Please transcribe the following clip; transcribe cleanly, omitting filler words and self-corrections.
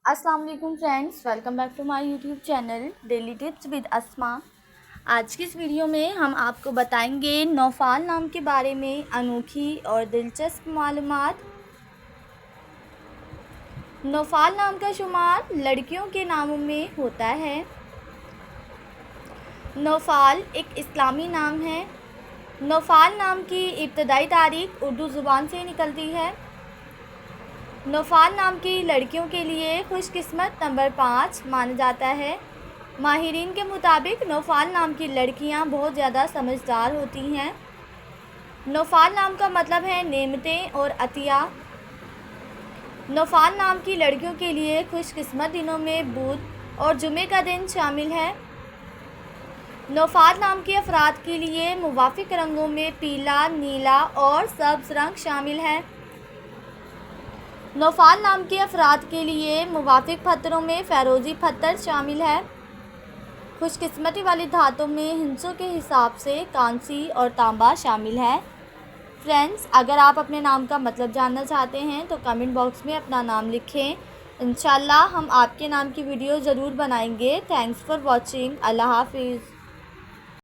अस्सलाम वालेकुम friends, welcome back to my YouTube channel daily tips with Asma. आज की इस वीडियो में हम आपको बताएंगे नौफाल नाम के बारे में अनोखी और दिलचस्प मालूमात। नौफाल नाम का शुमार लड़कियों के नामों में होता है। नौफाल एक इस्लामी नाम है। नौफाल नाम की इब्तदाई तारीख उर्दू ज़ुबान से निकलती है। नौफाल नाम की लड़कियों के लिए खुशकिस्मत नंबर 5 माना जाता है। माहिरीन के मुताबिक नौफाल नाम की लड़कियां बहुत ज़्यादा समझदार होती हैं। नौफाल नाम का मतलब है नेमतें और अतिया। नौफाल नाम की लड़कियों के लिए खुशकिस्मत दिनों में बुध और जुमे का दिन शामिल है। नौफाल नाम के अफराद के लिए मुवाफिक रंगों में पीला, नीला और सब्ज़ रंग शामिल है। नौफाल नाम के अफराद के लिए मुवाफिक पत्थरों में फ़िरोज़ी पत्थर शामिल है। खुशकिस्मती वाली धातों में हिंसों के हिसाब से कांसी और तांबा शामिल है। फ्रेंड्स, अगर आप अपने नाम का मतलब जानना चाहते हैं तो कमेंट बॉक्स में अपना नाम लिखें। इंशाल्लाह हम आपके नाम की वीडियो ज़रूर बनाएंगे। Thanks for watching. अल्लाह हाफिज़।